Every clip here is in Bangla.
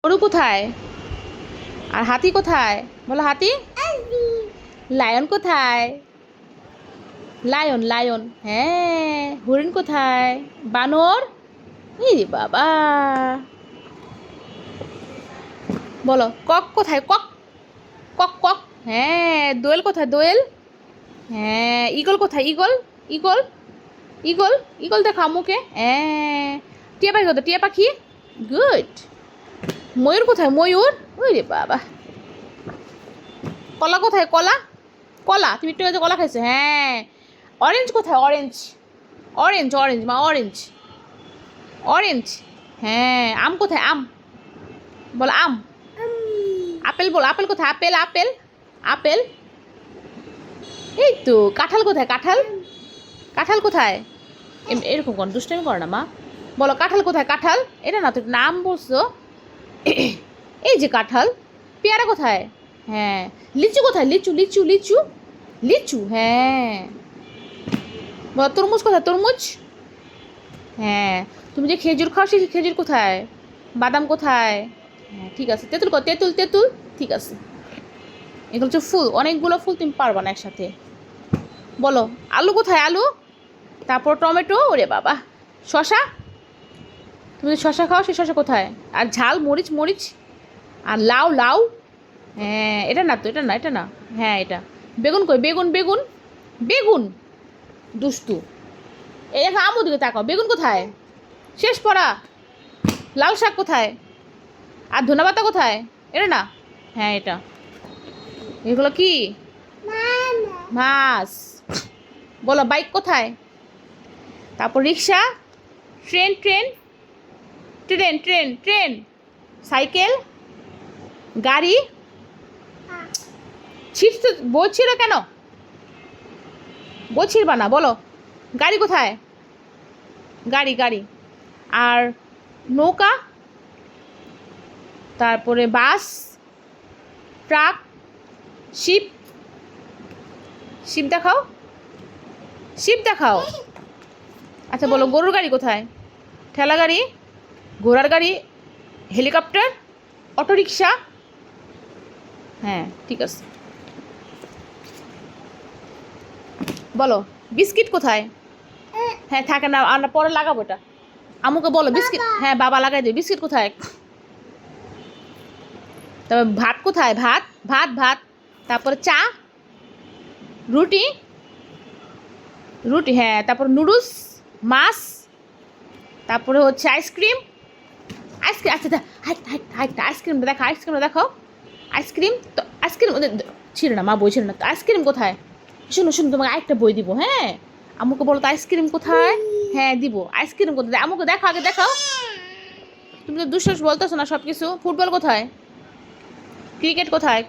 গরু কোথায়? আর হাতি কোথায়? বলো হাতি। লায়ন কোথায়? লায়ন লায়ন, হ্যাঁ। হরিণ কোথায়? বানর। এই রে বাবা। বলো কক কোথায়? কক কক কক, হ্যাঁ। দোয়েল কোথায়? দোয়েল, হ্যাঁ। ঈগল কোথায়? ঈগল ঈগল ঈগল ঈগল দেখো মুখে, হ্যাঁ। টিয়া পাখি কোথায়? টিয়া পাখি, গুড। ময়ূর কোথায়? ময়ূর, ওই রে বাবা। কলা কোথায়? কলা কলা, তুমি একটু আগে কলা খাইছো, হ্যাঁ। অরেঞ্জ কোথায়? অরেঞ্জ অরেঞ্জ অরেঞ্জ মা, অরেঞ্জ অরেঞ্জ, হ্যাঁ। আম কোথায়? আম, বলো আম। আপেল বলো, আপেল কোথায়? আপেল আপেল আপেল, এই তো। কাঁঠাল কোথায়? কাঁঠাল কাঁঠাল কোথায়? এরকম কোন দুষ্টামি করো না মা। বলো কাঁঠাল কোথায়? কাঁঠাল, এটা না তো নাম বলছো। এই যে কাঁঠাল। পেয়ারা কোথায়? হ্যাঁ। লিচু কোথায়? লিচু লিচু লিচু লিচু, হ্যাঁ। বলো তরমুজ কোথায়? তরমুজ, হ্যাঁ। তুমি যে খেজুর খাও, সেই খেজুর কোথায়? বাদাম কোথায়? হ্যাঁ ঠিক আছে। তেঁতুল কো, তেঁতুল তেঁতুল, ঠিক আছে। এগুলো হচ্ছে ফুল, অনেকগুলো ফুল তুমি পারবা না একসাথে। বলো আলু কোথায়? আলু, তারপর টমেটো, ওরে বাবা। শশা, তুমি যে শশা খাও, সেই শশা কোথায়? আর ঝাল মরিচ মরিচ, আর লাউ লাউ, হ্যাঁ। এটা না তো, এটা না, এটা না, হ্যাঁ এটা। বেগুন কই? বেগুন বেগুন বেগুন, দুষ্টু। এই দেখো আমু দিকে তাকাও, বেগুন কোথায়? শেষ পড়া। লাল শাক কোথায়? আর ধনেপাতা কোথায়? এটা না, হ্যাঁ এটা। এগুলো কি? মাছ। বলো বাইক কোথায়? তারপর রিক্সা, train train train train train, cycle, গাড়ি। ছিটতে বলছিল কেন? বলছিলবা না, বলো গাড়ি কোথায়? গাড়ি গাড়ি, আর নৌকা, তারপরে বাস, ট্রাক, শিপ। শিপ দেখাও, শিপ দেখাও। আচ্ছা বলো গরুর গাড়ি কোথায়? ঠেলা গাড়ি, ঘোড়ার গাড়ি, হেলিকপ্টার, অটোরিকশা, হ্যাঁ ঠিক আছে। বলো বিস্কিট কোথায়? হ্যাঁ থাকে না, আমরা পরে লাগাবো এটা। আমুকে বলো বিস্কিট, হ্যাঁ বাবা লাগাই দেবে। বিস্কিট কোথায়? তারপর ভাত কোথায়? ভাত ভাত ভাত, তারপরে চা, রুটি রুটি, হ্যাঁ। তারপর নুডলস, মাছ, তারপরে হচ্ছে আইসক্রিম। আইসক্রিম, আচ্ছা আইসক্রিমটা দেখো, আইসক্রিমটা দেখো। আইসক্রিম তো, আইসক্রিম ছিল না মা, বই ছিল না তো। আইসক্রিম কোথায়? শুনো শুনো, তোমাকে আরেকটা বই দিব, হ্যাঁ। আমাকে বলো তো আইসক্রিম কোথায়? হ্যাঁ দিব। আইসক্রিম কোথায়? আমাকে দেখো, আগে দেখাও। তুমি তো দুঃসাহস বলতেছো না সব কিছু। ফুটবল কোথায়? ক্রিকেট কোথায়?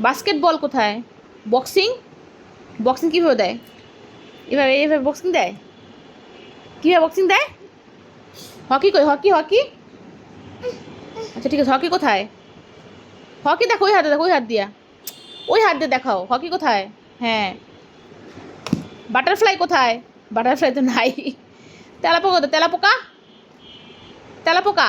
বাস্কেটবল কোথায়? বক্সিং, বক্সিং কীভাবে দেয়? এভাবে এইভাবে বক্সিং দেয়? কীভাবে বক্সিং দেয়? হকি কই? হকি হকি, আচ্ছা ঠিক আছে। হকি কোথায়? হকি দেখো, ওই হাতে দেখো, ওই হাত দিয়া, ওই হাত দিয়ে দেখাও। হকি কোথায়? হ্যাঁ। বাটারফ্লাই কোথায়? বাটারফ্লাই তো নাই। তেলাপোকা কোথায়? তেলাপোকা, তেলাপোকা,